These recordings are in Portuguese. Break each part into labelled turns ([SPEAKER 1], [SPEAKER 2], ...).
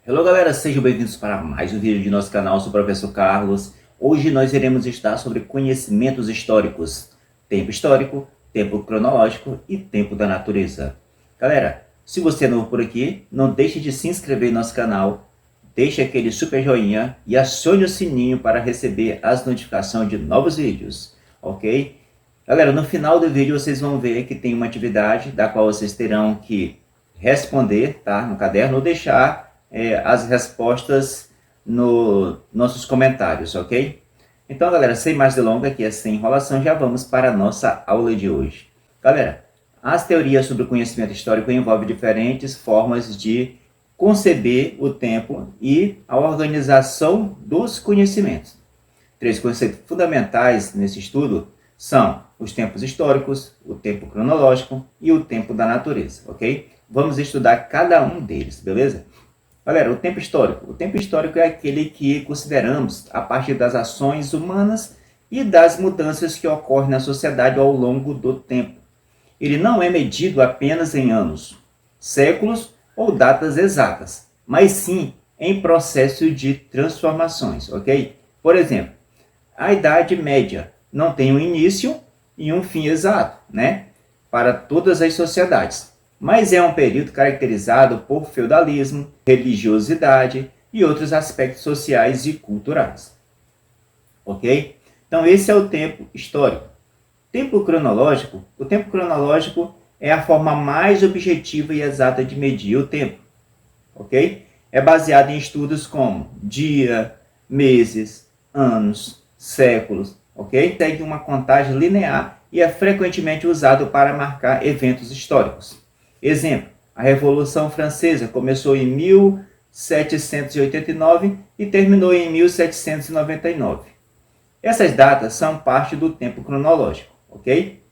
[SPEAKER 1] Hello galera, sejam bem-vindos para mais um vídeo de nosso canal. Eu sou o Professor Carlos. Hoje nós iremos estudar sobre conhecimentos históricos, tempo histórico, tempo cronológico e tempo da natureza. Galera, se você é novo por aqui, não deixe de se inscrever no nosso canal, deixe aquele super joinha e acione o sininho para receber as notificações de novos vídeos, ok? Galera, no final do vídeo vocês vão ver que tem uma atividade da qual vocês terão que responder, tá, no caderno ou deixar as respostas nos nossos comentários, ok? Então, galera, sem mais delongas, aqui sem enrolação, já vamos para a nossa aula de hoje. Galera, as teorias sobre o conhecimento histórico envolvem diferentes formas de conceber o tempo e a organização dos conhecimentos. Três conceitos fundamentais nesse estudo são os tempos históricos, o tempo cronológico e o tempo da natureza, ok? Vamos estudar cada um deles, beleza? Galera, o tempo histórico. O tempo histórico é aquele que consideramos a partir das ações humanas e das mudanças que ocorrem na sociedade ao longo do tempo. Ele não é medido apenas em anos, séculos ou datas exatas, mas sim em processo de transformações, ok? Por exemplo, a Idade Média não tem um início e um fim exato, né? Para todas as sociedades. Mas é um período caracterizado por feudalismo, religiosidade e outros aspectos sociais e culturais. Ok? Então esse é o tempo histórico. Tempo cronológico. O tempo cronológico é a forma mais objetiva e exata de medir o tempo. Ok? É baseado em estudos como dia, meses, anos, séculos. Ok? Segue uma contagem linear e é frequentemente usado para marcar eventos históricos. Exemplo, a Revolução Francesa começou em 1789 e terminou em 1799. Essas datas são parte do tempo cronológico, ok?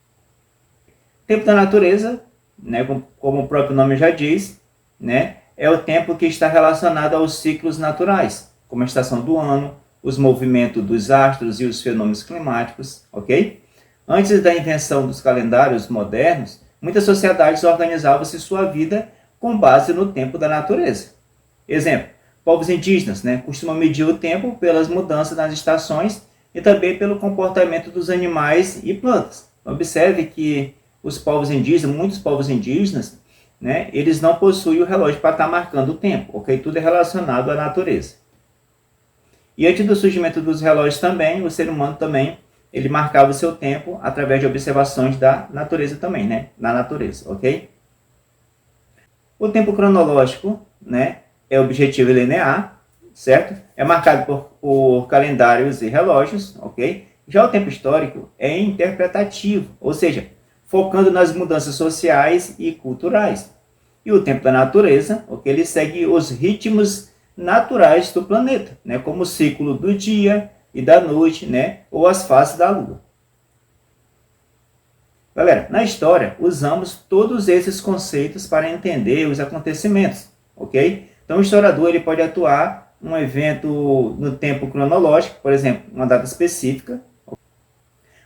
[SPEAKER 1] Tempo da natureza, né, como o próprio nome já diz, né, é o tempo que está relacionado aos ciclos naturais, como a estação do ano, os movimentos dos astros e os fenômenos climáticos, ok? Antes da invenção dos calendários modernos, muitas sociedades organizavam-se sua vida com base no tempo da natureza. Exemplo, povos indígenas, né, costumam medir o tempo pelas mudanças nas estações e também pelo comportamento dos animais e plantas. Observe que os povos indígenas, muitos povos indígenas, né, eles não possuem o relógio para estar marcando o tempo, ok? Tudo é relacionado à natureza. E antes do surgimento dos relógios também, o ser humano também ele marcava o seu tempo através de observações da natureza também, né? Na natureza, ok? O tempo cronológico, né? É objetivo e linear, certo? É marcado por calendários e relógios, ok? Já o tempo histórico é interpretativo, ou seja, focando nas mudanças sociais e culturais. E o tempo da natureza, ok? Ele segue os ritmos naturais do planeta, né? Como o ciclo do dia e da noite, né? Ou as fases da lua. Galera, na história, usamos todos esses conceitos para entender os acontecimentos, ok? Então, o historiador ele pode atuar um evento no tempo cronológico, por exemplo, uma data específica,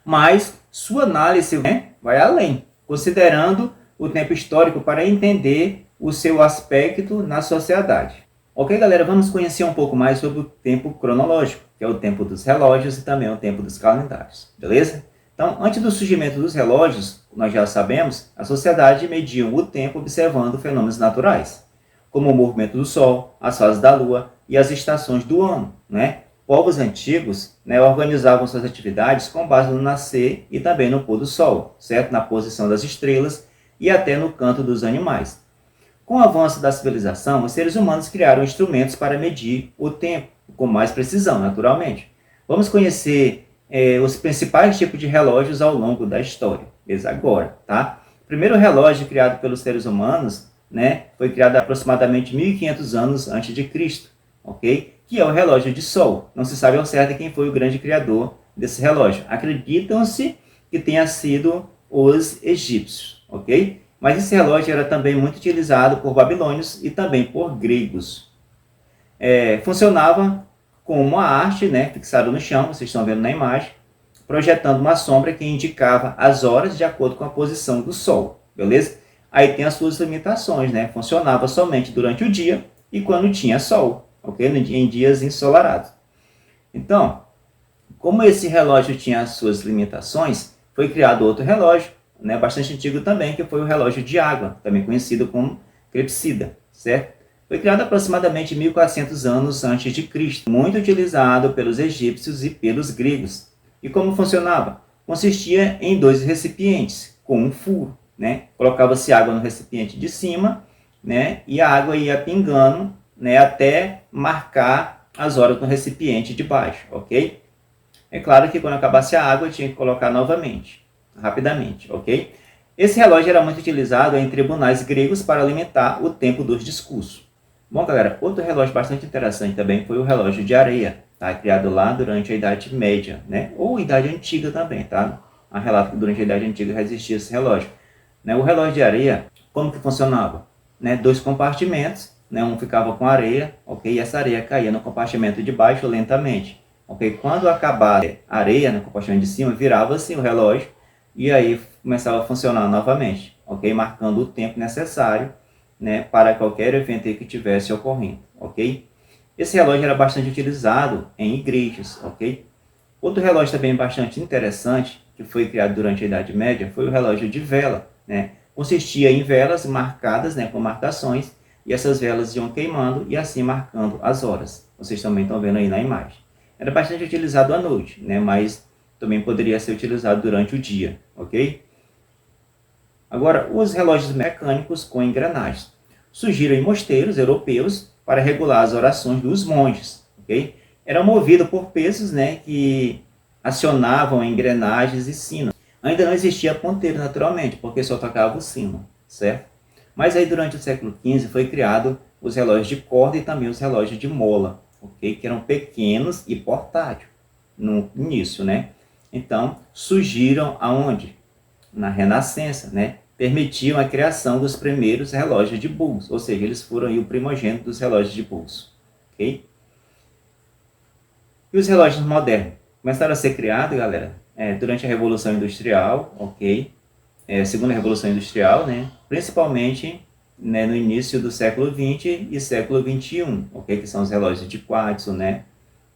[SPEAKER 1] mas sua análise, né, vai além, considerando o tempo histórico para entender o seu aspecto na sociedade. Ok, galera, vamos conhecer um pouco mais sobre o tempo cronológico, que é o tempo dos relógios e também o tempo dos calendários, beleza? Então, antes do surgimento dos relógios, nós já sabemos, a sociedade media o tempo observando fenômenos naturais, como o movimento do Sol, as fases da Lua e as estações do ano, né? Povos antigos, né, organizavam suas atividades com base no nascer e também no pôr do Sol, certo? Na posição das estrelas e até no canto dos animais. Com o avanço da civilização, os seres humanos criaram instrumentos para medir o tempo, com mais precisão, naturalmente. Vamos conhecer os principais tipos de relógios ao longo da história, beleza? Agora, tá? O primeiro relógio criado pelos seres humanos, né, foi criado há aproximadamente 1500 anos antes de Cristo, ok? Que é o relógio de sol. Não se sabe ao certo quem foi o grande criador desse relógio. Acreditam-se que tenha sido os egípcios, ok? Mas esse relógio era também muito utilizado por babilônios e também por gregos. Funcionava com uma haste, né, fixada no chão, vocês estão vendo na imagem, projetando uma sombra que indicava as horas de acordo com a posição do Sol, beleza? Aí tem as suas limitações, né? Funcionava somente durante o dia e quando tinha sol, ok? Em dias ensolarados. Então, como esse relógio tinha as suas limitações, foi criado outro relógio, né, bastante antigo também, que foi o relógio de água, também conhecido como clepsida, certo? Foi criado aproximadamente 1400 anos antes de Cristo, muito utilizado pelos egípcios e pelos gregos. E como funcionava? Consistia em dois recipientes com um furo, né? Colocava-se água no recipiente de cima, né, e a água ia pingando, né, até marcar as horas no recipiente de baixo, ok? É claro que quando acabasse a água, tinha que colocar novamente, rapidamente, ok? Esse relógio era muito utilizado em tribunais gregos para limitar o tempo dos discursos. Bom, galera, outro relógio bastante interessante também foi o relógio de areia, tá? Criado lá durante a Idade Média, né? Ou Idade Antiga também, tá? Há relato que durante a Idade Antiga já existia esse relógio. Né? O relógio de areia, como que funcionava? Né? Dois compartimentos, né? Um ficava com areia, ok? E essa areia caía no compartimento de baixo lentamente. Okay? Quando acabasse a areia no compartimento de cima, virava-se o relógio e aí começava a funcionar novamente, ok? Marcando o tempo necessário, né, para qualquer evento que tivesse ocorrendo, ok? Esse relógio era bastante utilizado em igrejas, ok? Outro relógio também bastante interessante, que foi criado durante a Idade Média, foi o relógio de vela, né? Consistia em velas marcadas, né, com marcações, e essas velas iam queimando e assim marcando as horas. Vocês também estão vendo aí na imagem. Era bastante utilizado à noite, né? Mas também poderia ser utilizado durante o dia, ok? Agora, os relógios mecânicos com engrenagens surgiram em mosteiros europeus para regular as orações dos monges, ok? Eram movidos por pesos, né, que acionavam engrenagens e sinos. Ainda não existia ponteiro, naturalmente, porque só tocava o sino, certo? Mas aí, durante o século XV, foi criado os relógios de corda e também os relógios de mola, ok? Que eram pequenos e portáteis no início, né? Então, surgiram aonde? Na Renascença, né? Permitiam a criação dos primeiros relógios de pulso, ou seja, eles foram aí o primogênito dos relógios de pulso, ok? E os relógios modernos começaram a ser criados, galera, durante a Revolução Industrial, ok? Segunda Revolução Industrial, né? Principalmente, né, no início do século XX e século XXI, ok? Que são os relógios de quartzo, né?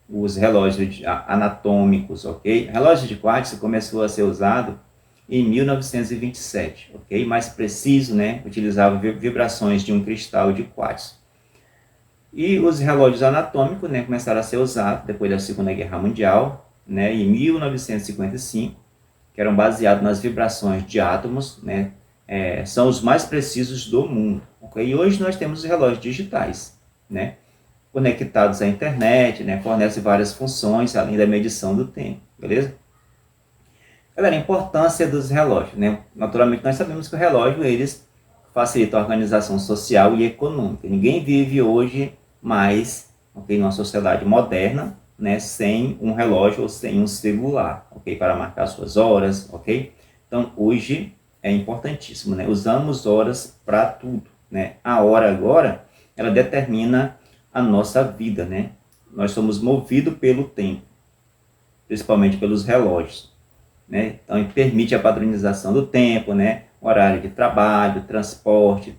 [SPEAKER 1] Os relógios anatômicos, ok? O relógio de quartzo começou a ser usado em 1927, ok? Mais preciso, né? Utilizava vibrações de um cristal de quartzo. E os relógios anatômicos, né, começaram a ser usados depois da Segunda Guerra Mundial, né, em 1955, que eram baseados nas vibrações de átomos, né? São os mais precisos do mundo, ok? E hoje nós temos os relógios digitais, né? Conectados à internet, né? Fornecem várias funções, além da medição do tempo, beleza? Galera, a importância dos relógios, né? Naturalmente, nós sabemos que o relógio, eles facilitam a organização social e econômica. Ninguém vive hoje mais, ok, numa sociedade moderna, né, sem um relógio ou sem um celular, ok, para marcar suas horas, ok? Então, hoje é importantíssimo, né? Usamos horas para tudo, né? A hora agora, ela determina a nossa vida, né? Nós somos movidos pelo tempo, principalmente pelos relógios, né? Então, permite a padronização do tempo, né? Horário de trabalho, transporte,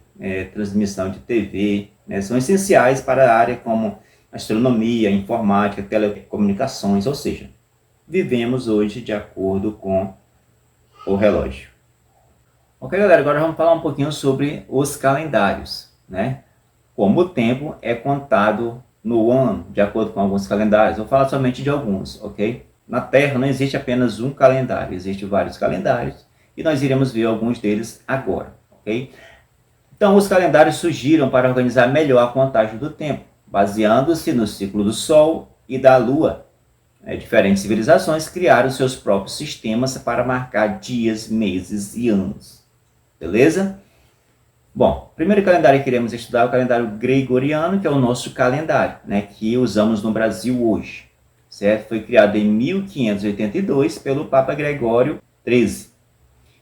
[SPEAKER 1] transmissão de TV, né? São essenciais para a área como astronomia, informática, telecomunicações, ou seja, vivemos hoje de acordo com o relógio. Ok, galera, agora vamos falar um pouquinho sobre os calendários, né? Como o tempo é contado no ano, de acordo com alguns calendários. Vou falar somente de alguns, ok? Na Terra não existe apenas um calendário, existem vários calendários e nós iremos ver alguns deles agora, ok? Então, os calendários surgiram para organizar melhor a contagem do tempo, baseando-se no ciclo do Sol e da Lua. Diferentes civilizações criaram seus próprios sistemas para marcar dias, meses e anos. Beleza? Bom, o primeiro calendário que iremos estudar é o calendário gregoriano, que é o nosso calendário, né, que usamos no Brasil hoje. Certo? Foi criado em 1582 pelo Papa Gregório XIII,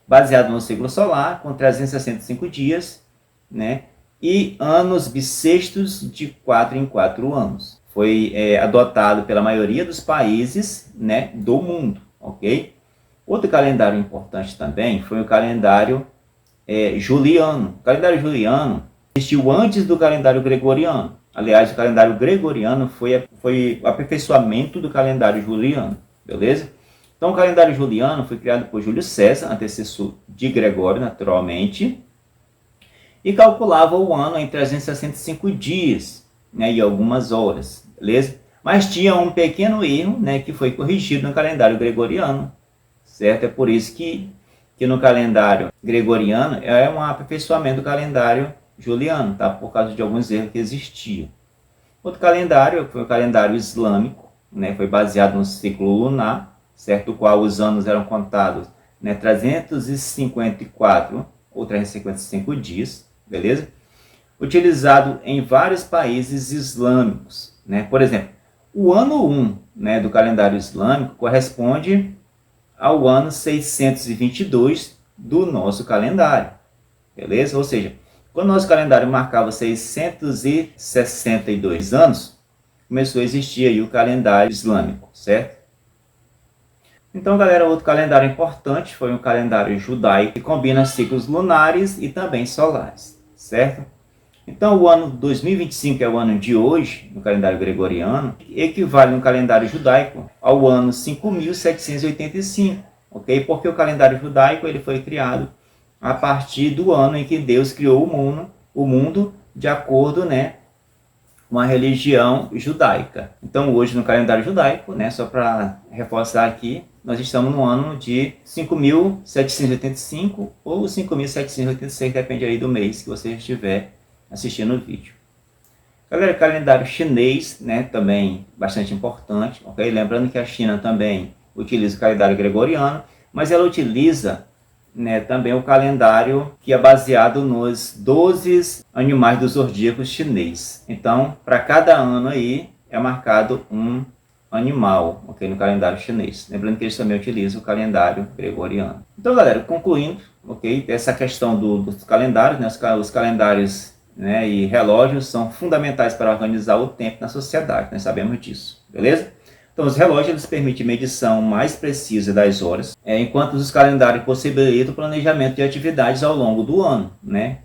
[SPEAKER 1] baseado no ciclo solar, com 365 dias, né, e anos bissextos de 4 em 4 anos. Foi adotado pela maioria dos países, né, do mundo, ok? Outro calendário importante também foi o calendário juliano. O calendário juliano existiu antes do calendário gregoriano. Aliás, o calendário gregoriano foi o aperfeiçoamento do calendário juliano, beleza? Então, o calendário juliano foi criado por Júlio César, antecessor de Gregório, naturalmente, e calculava o ano em 365 dias, né, e algumas horas, beleza? Mas tinha um pequeno erro, né, que foi corrigido no calendário gregoriano, certo? É por isso que no calendário gregoriano é um aperfeiçoamento do calendário juliano, tá? Por causa de alguns erros que existiam. Outro calendário foi o calendário islâmico, né? Foi baseado no ciclo lunar, certo? O qual os anos eram contados, né, 354 ou 355 dias, beleza? Utilizado em vários países islâmicos, né? Por exemplo, o ano 1, né, do calendário islâmico corresponde ao ano 622 do nosso calendário, beleza? Ou seja, quando o nosso calendário marcava 662 anos, começou a existir aí o calendário islâmico, certo? Então, galera, outro calendário importante foi o calendário judaico, que combina ciclos lunares e também solares, certo? Então, o ano 2025, que é o ano de hoje, no calendário gregoriano, equivale no calendário judaico ao ano 5.785, ok? Porque o calendário judaico ele foi criado a partir do ano em que Deus criou o mundo de acordo, né, com a religião judaica. Então, hoje no calendário judaico, né, só para reforçar aqui, nós estamos no ano de 5.785 ou 5.786, depende aí do mês que você estiver assistindo o vídeo. Galera, calendário chinês, né, também bastante importante, ok? Lembrando que a China também utiliza o calendário gregoriano, mas ela utiliza, né, também o calendário que é baseado nos 12 animais do zodíaco chinês. Então, para cada ano aí é marcado um animal, ok, no calendário chinês. Lembrando que eles também utilizam o calendário gregoriano. Então, galera, concluindo, ok, essa questão dos calendários, né, os calendários, né, e relógios são fundamentais para organizar o tempo na sociedade, nós sabemos disso, beleza? Então, os relógios eles permitem medição mais precisa das horas, enquanto os calendários possibilitam o planejamento de atividades ao longo do ano, né?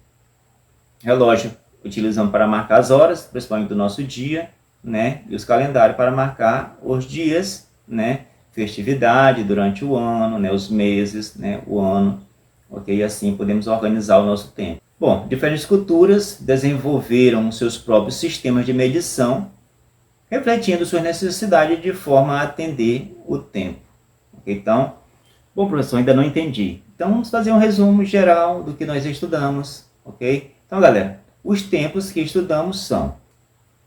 [SPEAKER 1] Relógio utilizamos para marcar as horas, principalmente do nosso dia, né? E os calendários para marcar os dias, né? Festividade durante o ano, né? Os meses, né? O ano, ok? E assim podemos organizar o nosso tempo. Bom, diferentes culturas desenvolveram seus próprios sistemas de medição, refletindo suas necessidades de forma a atender o tempo. Okay? Então, bom, professor, ainda não entendi. Então, vamos fazer um resumo geral do que nós estudamos, ok? Então, galera, os tempos que estudamos são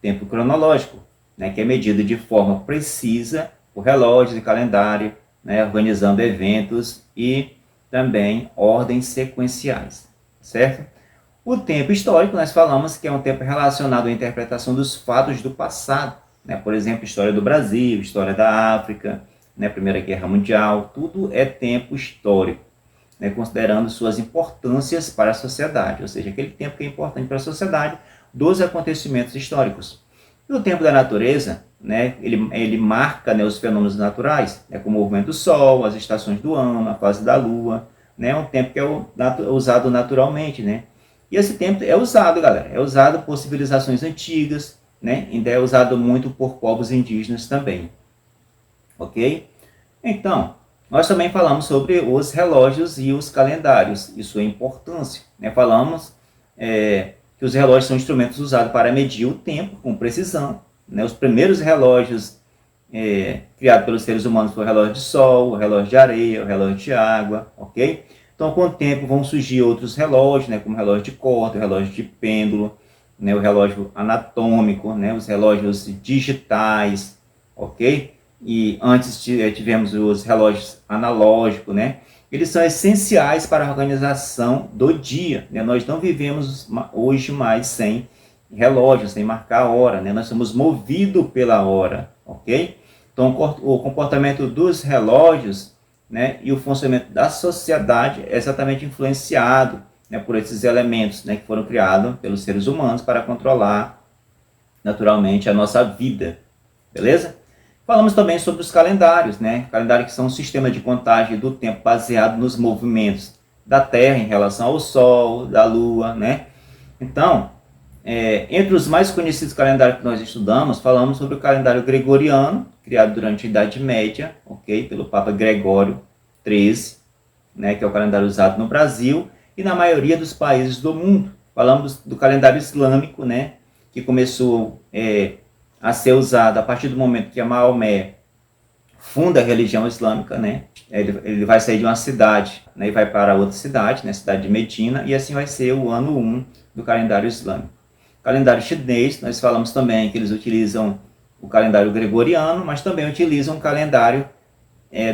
[SPEAKER 1] tempo cronológico, né, que é medido de forma precisa por relógios e calendário, né, organizando eventos e também ordens sequenciais, certo? O tempo histórico, nós falamos que é um tempo relacionado à interpretação dos fatos do passado, né? Por exemplo, história do Brasil, história da África, né? Primeira Guerra Mundial, tudo é tempo histórico, né? Considerando suas importâncias para a sociedade, ou seja, aquele tempo que é importante para a sociedade dos acontecimentos históricos. E o tempo da natureza, né? Ele marca, né, os fenômenos naturais, né? Como o movimento do Sol, as estações do ano, a fase da Lua, né? Um tempo que é usado naturalmente, né? E esse tempo é usado, galera, é usado por civilizações antigas, né? Ainda é usado muito por povos indígenas também, ok? Então, nós também falamos sobre os relógios e os calendários e sua importância, né? Falamos que os relógios são instrumentos usados para medir o tempo com precisão, né? Os primeiros relógios criados pelos seres humanos foram o relógio de sol, o relógio de areia, o relógio de água, ok? Então, com o tempo, vão surgir outros relógios, né, como o relógio de corda, o relógio de pêndulo, né, o relógio anatômico, né, os relógios digitais, ok? E antes tivemos os relógios analógicos, né? Eles são essenciais para a organização do dia, né? Nós não vivemos hoje mais sem relógios, sem marcar a hora, né? Nós somos movidos pela hora, ok? Então, o comportamento dos relógios, né, e o funcionamento da sociedade é exatamente influenciado, né, por esses elementos, né, que foram criados pelos seres humanos para controlar naturalmente a nossa vida, beleza? Falamos também sobre os calendários, né, calendários que são um sistema de contagem do tempo baseado nos movimentos da Terra em relação ao Sol, da Lua, né? Então, Entre os mais conhecidos calendários que nós estudamos, falamos sobre o calendário gregoriano, criado durante a Idade Média, ok, pelo Papa Gregório XIII, né, que é o calendário usado no Brasil e na maioria dos países do mundo. Falamos do calendário islâmico, né, que começou a ser usado a partir do momento que Maomé funda a religião islâmica, né? Ele vai sair de uma cidade, né, e vai para outra cidade, né, a cidade de Medina, e assim vai ser o ano 1 do calendário islâmico. Calendário chinês, nós falamos também que eles utilizam o calendário gregoriano, mas também utilizam um calendário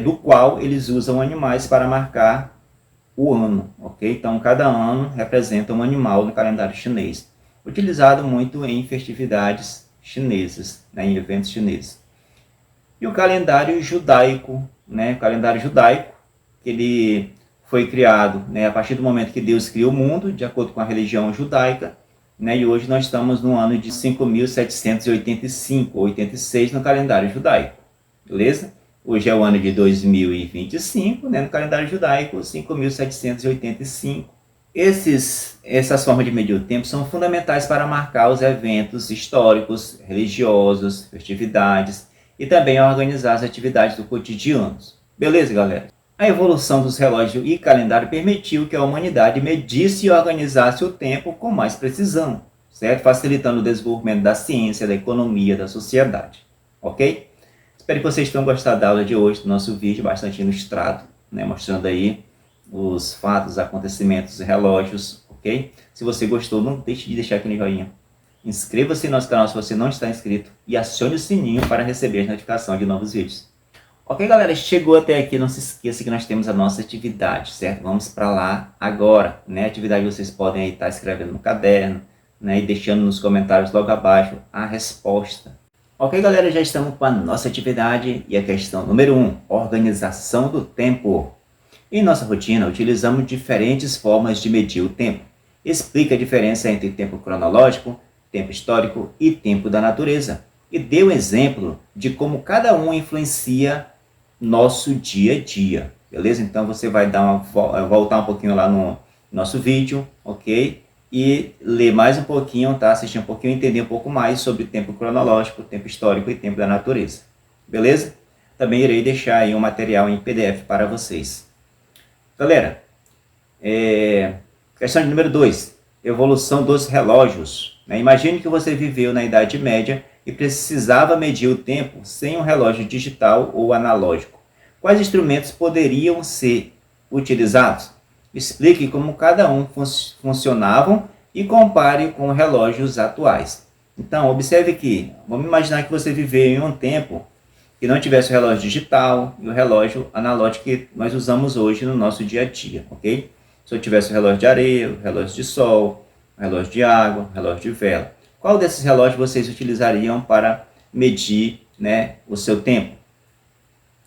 [SPEAKER 1] do qual eles usam animais para marcar o ano, ok? Então, cada ano representa um animal no calendário chinês, utilizado muito em festividades chinesas, né, em eventos chineses. E o calendário judaico, né, o calendário judaico, ele foi criado, né, a partir do momento que Deus criou o mundo, de acordo com a religião judaica, né, e hoje nós estamos no ano de 5.785, 86 no calendário judaico, beleza? Hoje é o ano de 2025, né, no calendário judaico, 5.785. Essas formas de medir o tempo são fundamentais para marcar os eventos históricos, religiosos, festividades e também organizar as atividades do cotidiano. Beleza, galera? A evolução dos relógios e calendário permitiu que a humanidade medisse e organizasse o tempo com mais precisão, certo? Facilitando o desenvolvimento da ciência, da economia, da sociedade, ok? Espero que vocês tenham gostado da aula de hoje, do nosso vídeo, bastante ilustrado, né? Mostrando aí os fatos, acontecimentos e relógios, ok? Se você gostou, não deixe de deixar aquele joinha. Inscreva-se no nosso canal se você não está inscrito e acione o sininho para receber as notificações de novos vídeos. Ok, galera? Chegou até aqui, não se esqueça que nós temos a nossa atividade, certo? Vamos para lá agora, né? A atividade vocês podem aí estar escrevendo no caderno, né? E deixando nos comentários logo abaixo a resposta. Ok, galera? Já estamos com a nossa atividade e a questão número 1, organização do tempo. Em nossa rotina, utilizamos diferentes formas de medir o tempo. Explica a diferença entre tempo cronológico, tempo histórico e tempo da natureza. E dê um exemplo de como cada um influencia nosso dia a dia. Beleza? Então você vai voltar um pouquinho lá no nosso vídeo, ok? E ler mais um pouquinho, tá? Assistir um pouquinho e entender um pouco mais sobre tempo cronológico, tempo histórico e tempo da natureza. Beleza? Também irei deixar aí um material em PDF para vocês. Galera, questão de número 2, evolução dos relógios. Imagine que você viveu na Idade Média e precisava medir o tempo sem um relógio digital ou analógico. Quais instrumentos poderiam ser utilizados? Explique como cada um funcionavam e compare com relógios atuais. Então, observe que, vamos imaginar que você viveu em um tempo que não tivesse o relógio digital e o relógio analógico que nós usamos hoje no nosso dia a dia, ok? Se eu tivesse o relógio de areia, o relógio de sol, o relógio de água, o relógio de vela. Qual desses relógios vocês utilizariam para medir, né, o seu tempo?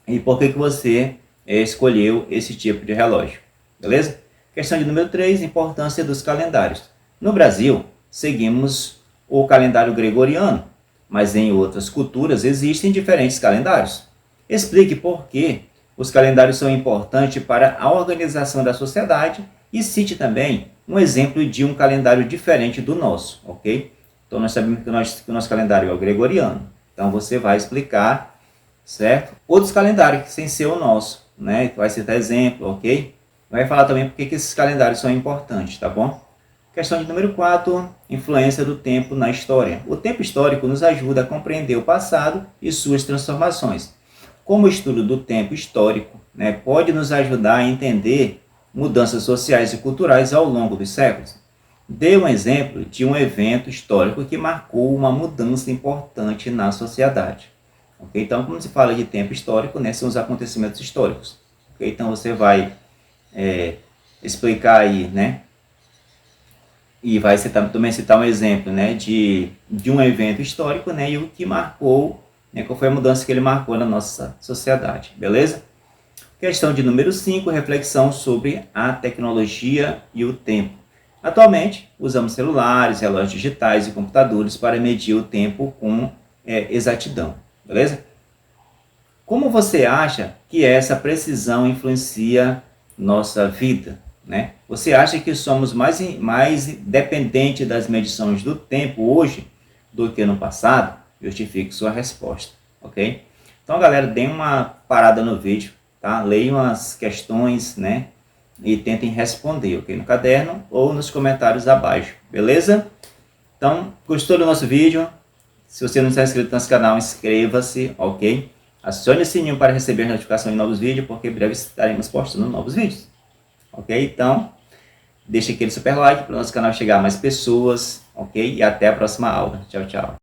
[SPEAKER 1] E por que você escolheu esse tipo de relógio? Beleza? Questão de número 3, importância dos calendários. No Brasil, seguimos o calendário gregoriano, mas em outras culturas existem diferentes calendários. Explique por que os calendários são importantes para a organização da sociedade e cite também um exemplo de um calendário diferente do nosso, ok? Então nós sabemos que o nosso calendário é o gregoriano. Então você vai explicar, certo? Outros calendários sem ser o nosso, né? Vai citar exemplo, ok? Vai falar também por que esses calendários são importantes, tá bom? Questão de número 4, influência do tempo na história. O tempo histórico nos ajuda a compreender o passado e suas transformações. Como o estudo do tempo histórico, né, pode nos ajudar a entender mudanças sociais e culturais ao longo dos séculos. Dê um exemplo de um evento histórico que marcou uma mudança importante na sociedade. Okay? Então, quando se fala de tempo histórico, né, são os acontecimentos históricos. Okay? Então, você vai explicar aí, né, e vai também citar um exemplo, né, de um evento histórico, né, e o que marcou, né, qual foi a mudança que ele marcou na nossa sociedade, beleza? Questão de número 5, reflexão sobre a tecnologia e o tempo. Atualmente, usamos celulares, relógios digitais e computadores para medir o tempo com exatidão, beleza? Como você acha que essa precisão influencia nossa vida? né? Você acha que somos mais dependentes das medições do tempo hoje do que no passado? Justifique sua resposta, ok? Então, galera, deem uma parada no vídeo, tá? Leiam as questões, né? E tentem responder, ok? No caderno ou nos comentários abaixo, beleza? Então, gostou do nosso vídeo? Se você não está inscrito no nosso canal, inscreva-se, ok? Acione o sininho para receber notificação de novos vídeos, porque em breve estaremos postando novos vídeos, ok? Então, deixe aquele super like para o nosso canal chegar a mais pessoas, ok? E até a próxima aula. Tchau, tchau.